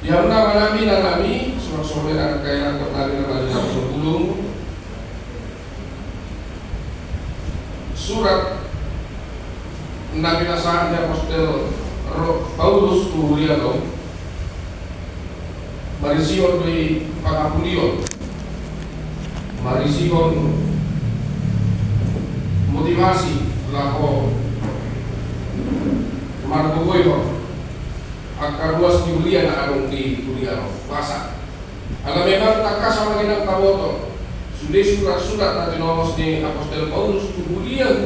Yang nabi nami sore kainan pertali nabi sebelum surat Nabi Nasaan Apostel Paulus Tuhuliano Marision di Pangapulion Marision motivasi lako Marco Boyo akar luas di kuliah na anong di kuliah masa alam memang tak sama dengan tawoto sudah surat-surat na tinomos ni Apostel Paulus kuliah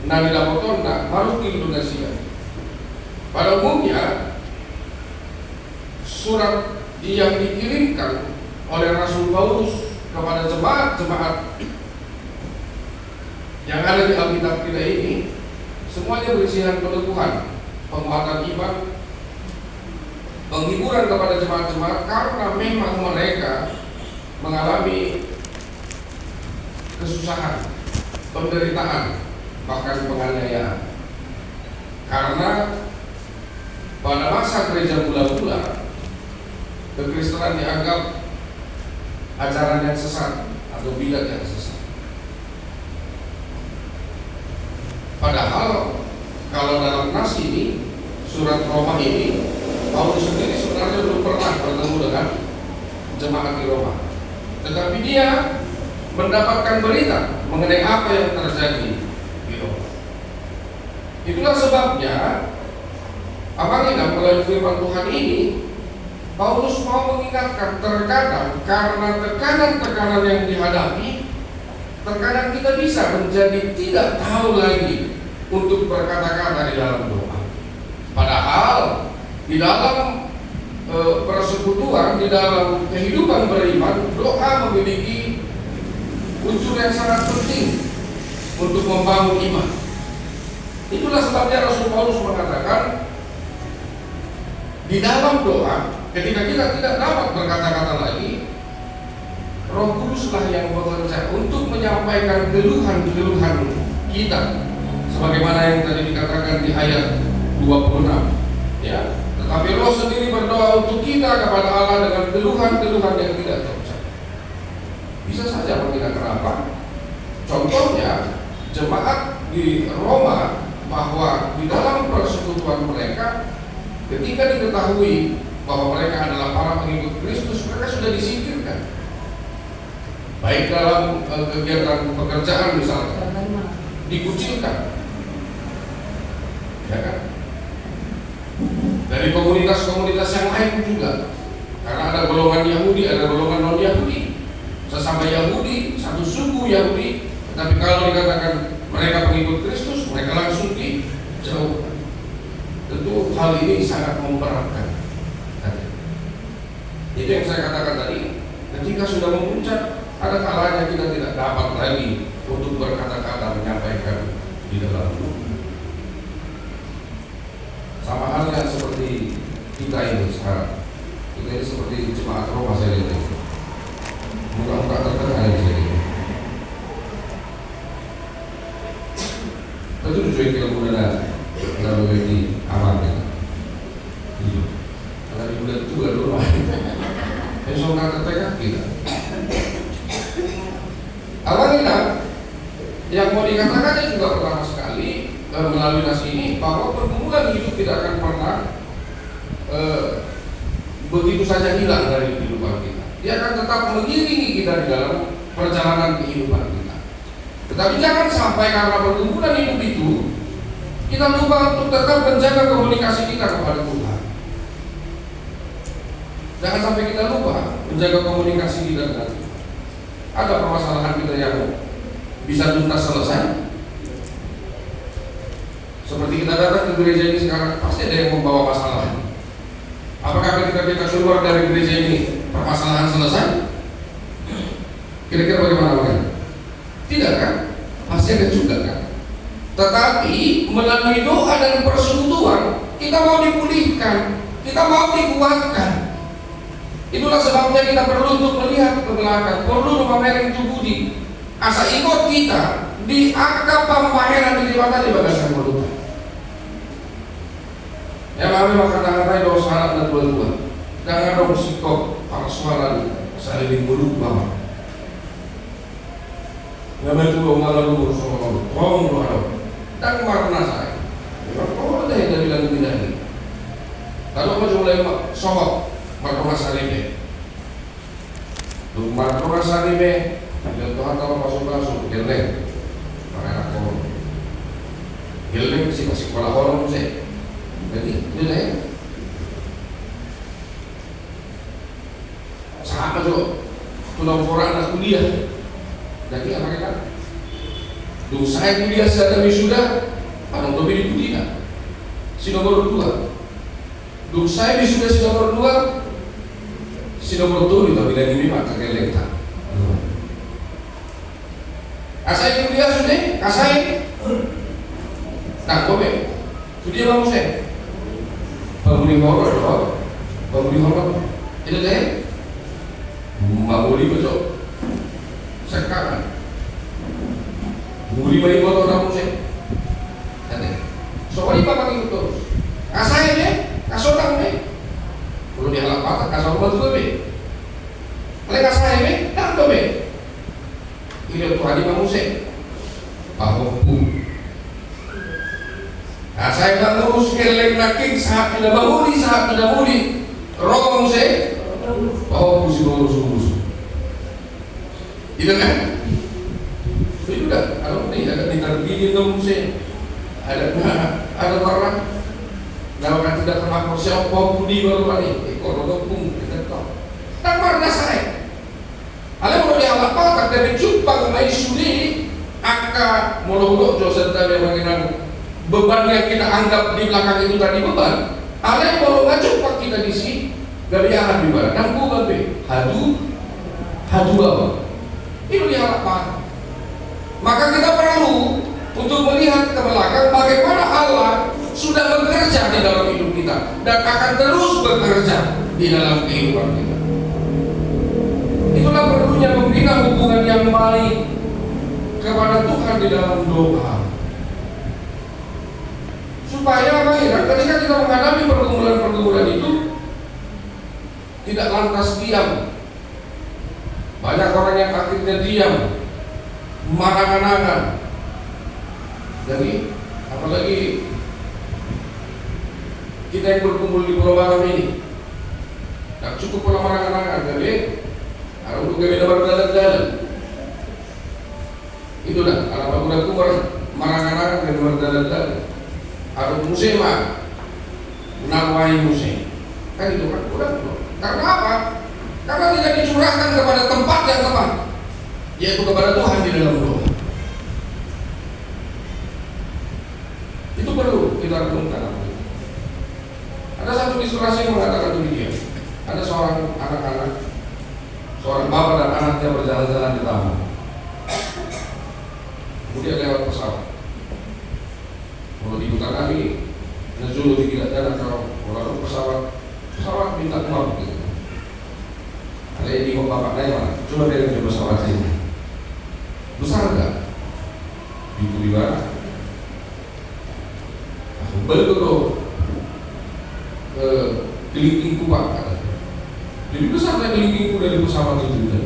na nilapoton na marukil Indonesia. Pada umumnya surat yang dikirimkan oleh Rasul Paulus kepada jemaat-jemaat yang ada di Alkitab kita ini semuanya berisikan peneguhan, penguatan iman, penghiburan kepada jemaat-jemaat karena memang mereka mengalami kesusahan, penderitaan, bahkan penganiayaan. Karena pada masa gereja mula-mula kekristenan dianggap ajaran yang sesat atau bidat yang sesat. Padahal kalau dalam nas ini, surat Roma ini, Paulus sendiri sebenarnya belum pernah bertemu dengan jemaat di Roma. Tetapi dia mendapatkan berita mengenai apa yang terjadi di Roma. Itulah sebabnya apabila melalui firman Tuhan ini Paulus mau mengingatkan terkadang karena tekanan-tekanan yang dihadapi, terkadang kita bisa menjadi tidak tahu lagi untuk berkata-kata di dalam doa. Padahal di dalam persekutuan, di dalam kehidupan beriman, doa memiliki unsur yang sangat penting untuk membangun iman. Itulah sebabnya Rasul Paulus mengatakan di dalam doa, ketika kita tidak dapat berkata-kata lagi, Roh Kuduslah yang bekerja untuk menyampaikan keluhan-keluhan kita, sebagaimana yang tadi dikatakan di ayat 26. Ya, tetapi Roh sendiri berdoa untuk kita kepada Allah dengan keluhan-keluhan yang tidak terucap. Bisa saja kita kenapa? Contohnya jemaat di Roma, bahwa di dalam persekutuan mereka, ketika diketahui bahwa mereka adalah para pengikut Kristus, mereka sudah disingkirkan, baik dalam kegiatan pekerjaan misalnya, dikucilkan, ya kan? Dari komunitas-komunitas yang lain juga, karena ada golongan Yahudi, ada golongan non-Yahudi, sesama Yahudi, satu suku Yahudi, tapi kalau dikatakan mereka pengikut Kristus, mereka langsung dijauhkan. Tentu hal ini sangat memberatkan. Itu yang saya katakan tadi, ketika sudah memuncak, ada kalanya kita tidak dapat lagi untuk berkata-kata menyampaikan di dalam doa. Sama halnya seperti kita ini sekarang. Kita ini seperti jemaat Roma saya lihat ini. Muka-muka tertengah yang saya lihat. Tentu tujuan kita mudah lalu di aman kita. Iya. Kalau di bulan itu baru rumah. Besok kata tengah kita. Alhamdulillah, yang mau dikatakannya juga pertama sekali melalui nas ini, bahwa pergumulan hidup tidak akan pernah begitu saja hilang dari kehidupan kita. Dia akan tetap mengiringi kita di dalam perjalanan kehidupan kita. Tetapi jangan sampai karena pergumulan hidup itu kita lupa untuk tetap menjaga komunikasi kita kepada Tuhan. Jangan sampai kita lupa menjaga komunikasi kita dengan Tuhan. Ada permasalahan kita yang bisa tuntas selesai. Seperti kita datang ke gereja ini sekarang, pasti ada yang membawa masalah. Apakah ketika kita keluar dari gereja ini permasalahan selesai? Kira-kira bagaimana Bang? Tidak kan? Pasti ada juga kan? Tetapi melalui doa dan persekutuan kita mau dipulihkan, kita mau dikuatkan. Itulah sebabnya kita perlu untuk melihat ke belakang, perlu memamerkan itu budi. Asa ikut kita di angka pembayaran di mata di bagasan mulut. Yang kami kata-kata dosa dan dua-dua. dan ada sikap parsualan saling berubah. Nama itu orang lalu bersama tolong doa dan marna saya. Kalau ada yang dari lagu ini, kalau macam mulai sohok marna salibnya, tu marna salibnya, dia Tuhan tahu masuk geleng, makanya aku geleng sih masih sekolah orang sih, jadi itu deh. Sama juga, tulang orang anak kuliah. Jadi apa kita? Dulu saya kuliah secara wisuda, padang topi di Putina. Si nomor 2. Dulu saya wisuda si nomor 2, si nomor 2 tapi dari ini maka kelihatan. Asai kuliah sudah, asai. Nah, kobe. Sudah bangun saya. Pembuli horor, pembuli horor. Itu deh. Mabuli betul. Sekarang muri mai motor kamu sih ate soalnya pakai itu terus kasai deh kasodang deh kalau dia halap patah kasau betul be oleh kasai be tak do be ini tuh hari kamu sih bahwa kasai kamu sekeleng naking saat tidak muli roh kamu sih bahwa si boros itu kan? Itu dah, ada diterbitkan dong sih, ada orang, kalau tidak terlalu siapa budi baru kali, kalau pun kita tahu. Tak pernah saya. Ada orang yang apa? Tak ada jumpa main suri, angka mulu-mulu dosen tadi bagaimana beban yang kita anggap di belakang itu tadi beban. Ada yang mau ngajak kita di sini, dari arah di barat, dan bukan be, hadu apa? Itu diharapkan. Maka kita perlu untuk melihat ke belakang bagaimana Allah sudah bekerja di dalam hidup kita dan akan terus bekerja di dalam kehidupan kita. Itulah perlunya membina hubungan yang baik kepada Tuhan di dalam doa. Supaya ketika kita menghadapi pergumulan-pergumulan itu tidak lantas diam. Banyak orang yang akhirnya diam, marah-marahan. Jadi, apalagi kita yang berkumpul di Pulau Baram ini, tak cukup pula marah-marahan. Jadi, ada untuk kami dapat jalan-jalan. Itulah, kalau udah kumar marah-marahan kami dapat jalan-jalan. Ada musim, nawai musim. Kan itu kan udah. Karena apa? Karena tidak dicurahkan kepada tempat yang tepat, yaitu kepada Tuhan di dalam doa. Itu perlu kita renungkan. Ada satu ilustrasi yang mengatakan demikian. Ada seorang anak-anak, seorang bapak dan anaknya berjalan-jalan di taman. Kemudian lewat pesawat. Kalau di hutan kami, Nazulu tidak ada kalau lalu pesawat minta keluar gitu. Ada yang bingung bapak saya mana? Coba dia coba pesawat ini. Besar enggak? Itu di mana? Betul. Kelingkingku pak. Jadi besar kan kelingkingku dari pesawat itu.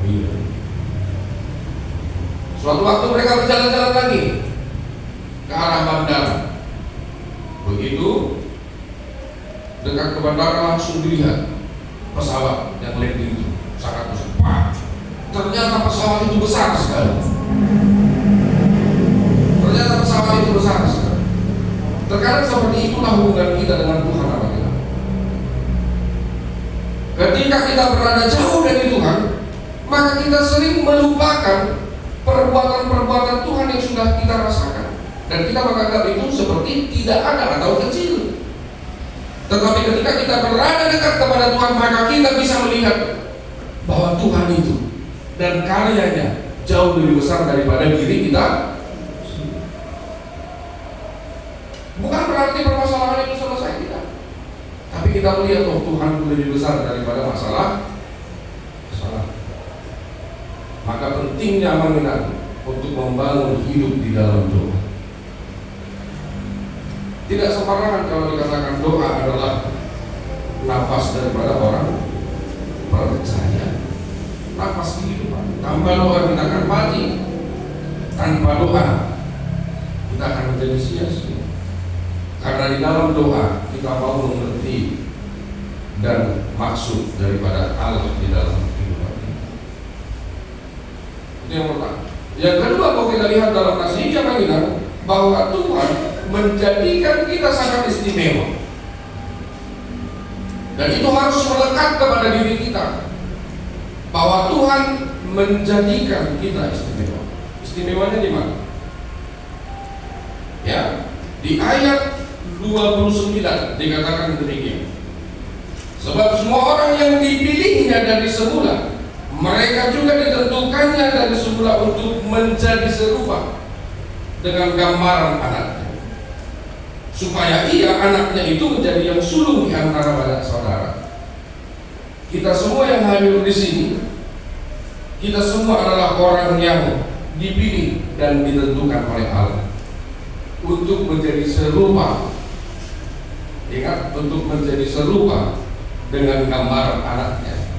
Iya. Suatu waktu mereka berjalan-jalan lagi ke arah bandara. Begitu dekat ke bandara langsung dilihat pesawat yang landing itu sangat besar. Wah, ternyata pesawat itu besar sekali. Terkadang seperti itulah hubungan kita dengan Tuhan apa kita. Ketika kita berada jauh dari Tuhan, maka kita sering melupakan perbuatan-perbuatan Tuhan yang sudah kita rasakan, dan kita menganggap itu seperti tidak ada atau kecil. Tetapi ketika kita berada dekat kepada Tuhan, maka kita bisa melihat bahwa Tuhan itu dan karyanya jauh lebih besar daripada diri kita. Bukan berarti permasalahan itu selesai, tidak. Tapi kita melihat, oh Tuhan lebih besar daripada masalah. Maka pentingnya mengenal untuk membangun hidup di dalam doa. Tidak sembarangan kalau dikatakan doa adalah nafas lepas daripada orang percaya. Nafas kehidupan. Tanpa doa kita akan mati. Tanpa doa kita akan menjadi sia-sia. Karena di dalam doa kita mau mengerti dan maksud daripada Allah di dalam kehidupan kita. Itu yang pertama. Yang kedua, kalau kita lihat dalam nasihatnya bagian bahwa Tuhan menjadikan kita sangat istimewa, dan itu harus melekat kepada diri kita bahwa Tuhan menjadikan kita istimewa. Istimewanya di mana? Ya, di ayat 29 dikatakan demikian. Sebab semua orang yang dipilihnya dari semula, mereka juga ditentukannya dari semula untuk menjadi serupa dengan gambaran anaknya, supaya ia anaknya itu menjadi yang sulung di antara banyak saudara. Kita semua yang hadir di sini, kita semua adalah orang yang dipilih dan ditentukan oleh Allah untuk menjadi serupa. Ingat, untuk menjadi serupa dengan gambaran anaknya,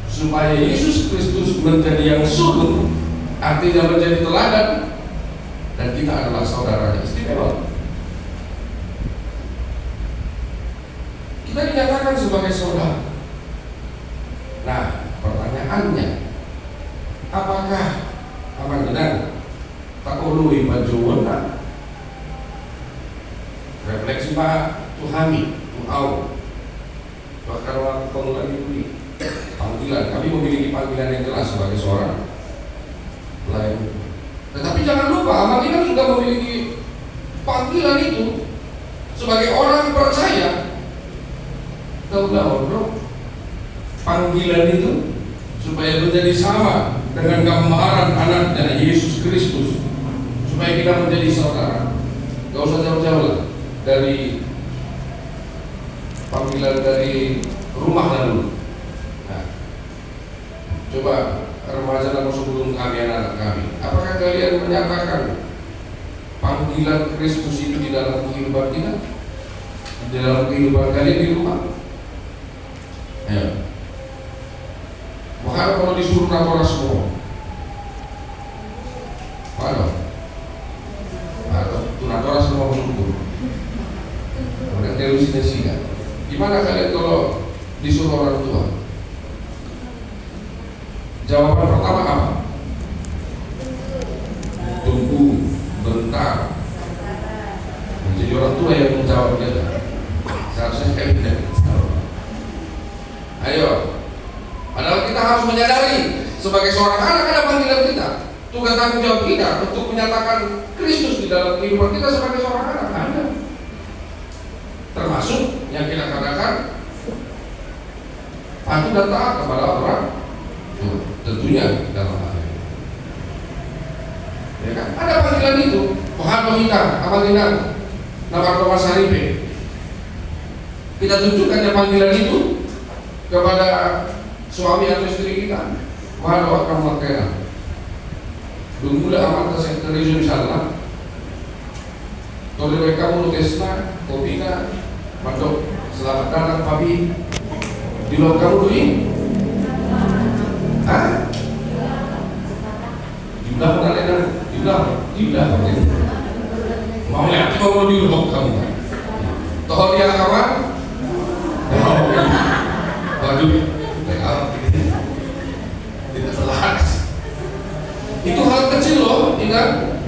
supaya Yesus Kristus menjadi yang sulung, artinya menjadi teladan, dan kita adalah saudaranya istimewa. Kita dinyatakan sebagai saudara. Nah, pertanyaannya, apakah panjenengan tak ului panjenengan? Refleksi Pak Tuhami, Tuau, bahkan waktu pengulangan itu panggilan. Kami memiliki panggilan yang jelas sebagai seorang pelayan. Tetapi jangan lupa, kita juga memiliki panggilan itu sebagai orang percaya. Tahu panggilan itu supaya menjadi sama dengan gambaran anaknya Yesus Kristus, supaya kita menjadi saudara. Gak usah jauh-jauh lah dari panggilan dari rumah lalu. Nah, coba remaja dan sebelum kami, anak kami, apakah kalian menyatakan panggilan Kristus itu di dalam kehidupan kita, di dalam kehidupan kalian di rumah? Ya. Bahkan kalau disuruh natora semua, atau natora semua bersyukur, kemudian delusi. Gimana kalian kalau disuruh orang tua? Jawaban pertama apa? Tunggu, bentar. Menjadi orang tua yang menjawabnya. Seharusnya kayak tidak. Ayo. Padahal kita harus menyadari sebagai seorang anak ada panggilan kita. Tugas tanggung jawab kita untuk menyatakan Kristus di dalam kehidupan kita sebagai seorang anak. Ada. Termasuk yang kita katakan patuh dan taat kepada orang tua. Tentunya dalam hal ini. Ya kan? Ada panggilan itu. Tuhan kita, panggilan nama Thomas Haribe. Kita tunjukkan yang panggilan itu kepada suami atau istri kita. Wahai kamu makanya dumula amat saya terizu insyaallah. Tolong kamu lukesna, kopika, mandok selamat datang papi. Di luar kamu dulu ini? Hah? Diudah mana? Diudah. Mau lihat mau diudah kamu? Toh dia kawan? Waduh, tidak salah. Itu hal kecil loh, ingat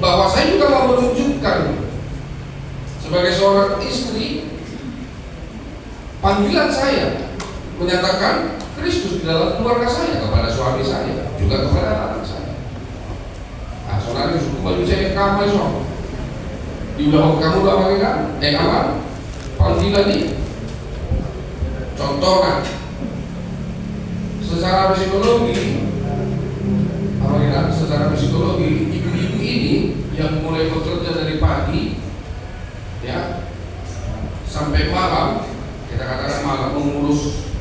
bahwa saya juga mau menunjukkan sebagai seorang istri, panggilan saya menyatakan Kristus di dalam keluarga saya kepada suami saya, juga kepada anak saya. Nah, saudara suku baju saya kamar so, diulang kamu udah pakai kan? Kamar panggilan ini. Contohnya, secara psikologi, ibu-ibu ini yang mulai bekerja dari pagi, ya, sampai malam, kita katakan malam mengurus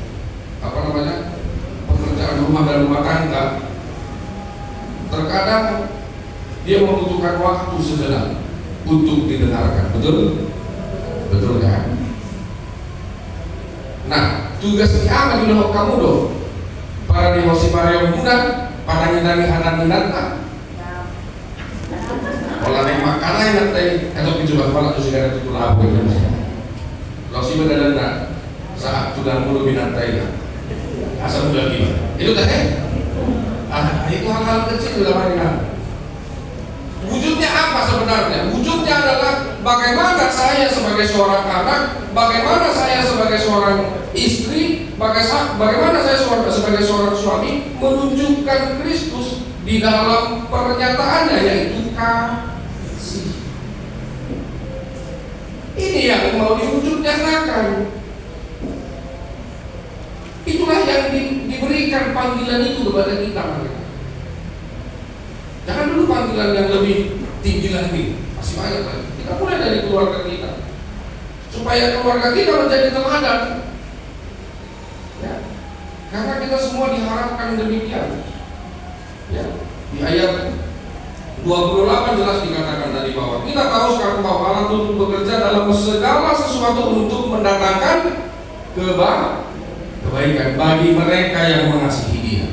pekerjaan rumah dan rumah tangga. Terkadang dia membutuhkan waktu sejenak untuk didengarkan, betul kan? Nah, tugas ni ama di lohok kamu do. Para di hosi Mario Budan, para nginani hanan minanta. Olah nek makanan nanti, atau coba kepala tu segala itu labu itu. Kalau si benar saat sudah mulu binanta itu, asal mudah gimana? Itu dah itu hal-hal kecil dalam hidup. Wujudnya apa sebenarnya? Wujudnya adalah bagaimana saya sebagai seorang anak, bagaimana saya sebagai seorang istri, bagaimana saya sebagai seorang suami menunjukkan Kristus di dalam pernyataannya, yaitu kasih. Ini yang mau diwujudnyatakan. Itulah yang diberikan panggilan itu kepada kita. Jangan dulu panggilan yang lebih tinggi lagi, masih banyak lagi. Kita mulai dari keluarga kita, supaya keluarga kita menjadi teladan. Ya, karena kita semua diharapkan demikian. Ya, di ayat 28 jelas dikatakan tadi bahwa kita tahu sekarang bahwa Allah itu bekerja dalam segala sesuatu untuk mendatangkan kebaikan bagi mereka yang mengasihi Dia.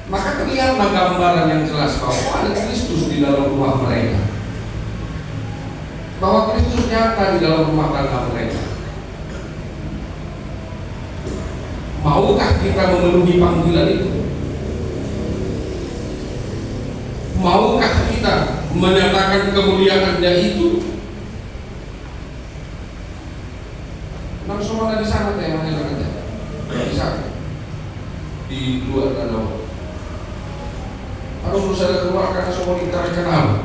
Maka terlihatlah gambaran yang jelas bahwa ada Kristus di dalam rumah mereka, bahwa Kristus nyata di dalam rumah tangga mereka. Maukah kita memenuhi panggilan itu? Maukah kita menyatakan kemuliaan-Nya itu? Langsung ada di sana temanya aja. Di sana, di luar danau. Kalau berusaha keluar karena semua kita terkenal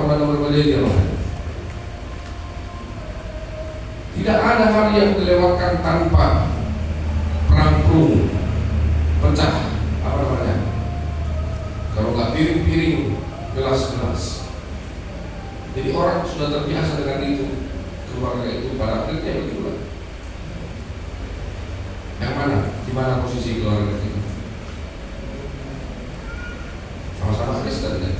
pada berbeda. Tidak ada hari yang dilewatkan tanpa perang perung, pecah, apa namanya? Kalau nggak piring-piring, gelas-gelas. Jadi orang sudah terbiasa dengan itu, keluarga itu pada akhirnya begitulah. Yang mana? Di mana posisi keluarga kita? Sama-sama Kristen, ya?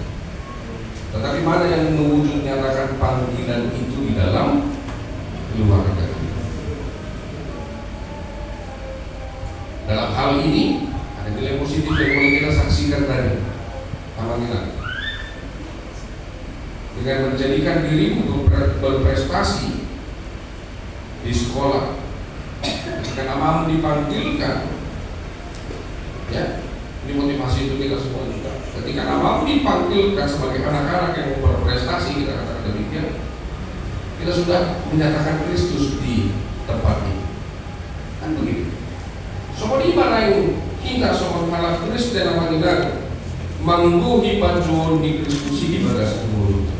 Tetapi mana yang mewujud nyatakan panggilan itu di dalam keluarga kita? Dalam hal ini ada nilai positif yang boleh kita saksikan tadi. Panggilan dengan menjadikan dirimu berprestasi di sekolah, ketika namamu dipanggilkan, ya. Ini motivasi untuk kita semua juga. Ketika namamu dipanggilkan sebagai anak-anak yang berprestasi, kita katakan demikian, kita sudah menyatakan Kristus di tempat ini. Kan begitu. Soal di mana yang kita soal malah Kristen nama kita mangguhi panjuan di Kristus di bagas mulut.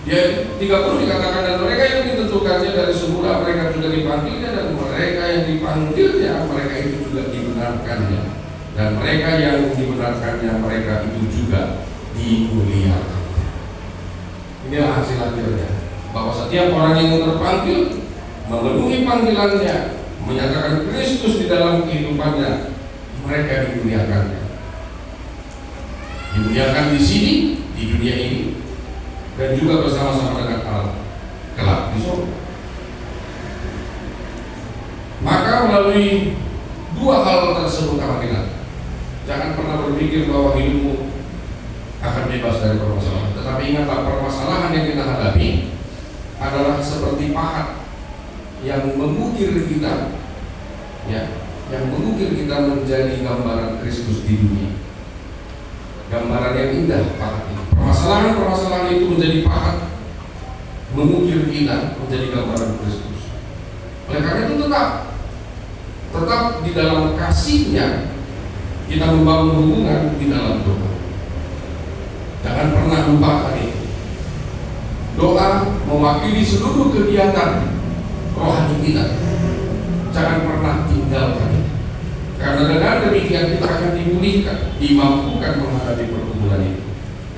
Ya 30 dikatakan, dan mereka yang ditentukannya dari semula mereka juga dipanggilnya, dan mereka yang dipanggilnya mereka itu juga dibenarkannya, dan mereka yang dibenarkannya mereka itu juga dimuliakan. Inilah hasil akhirnya, bahwa setiap orang yang terpanggil memenuhi panggilannya, menyatakan Kristus di dalam kehidupannya, mereka dimuliakannya. Dimuliakan di sini, di dunia ini, dan juga bersama-sama dengan Allah kelak di surga. Maka melalui dua hal tersebut panggilan, jangan pernah berpikir bahwa hidupmu akan bebas dari permasalahan. Tetapi ingatlah, permasalahan yang kita hadapi adalah seperti pahat yang mengukir kita, ya, yang mengukir kita menjadi gambaran Kristus di dunia. Gambaran yang indah pahat itu. Permasalahan-permasalahan itu menjadi pahat mengukir kita menjadi gambaran Kristus. Oleh karena itu tetap di dalam kasih-Nya kita membangun hubungan di dalam doa. Jangan pernah lupakan itu. Doa mewakili seluruh kegiatan rohani kita. Jangan pernah tinggalkan itu. Karena dengan demikian kita akan dimulihkan, dimampukan menghadapi pergumulan itu,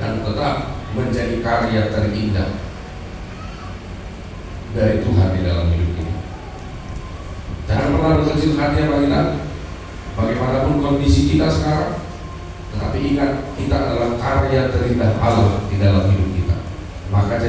dan tetap menjadi karya terindah dari Tuhan di dalam hidup ini. Jangan pernah berkecil hati bagaimanapun kondisi kita sekarang, tetapi ingat, kita adalah karya terindah Allah di dalam hidup kita. Maka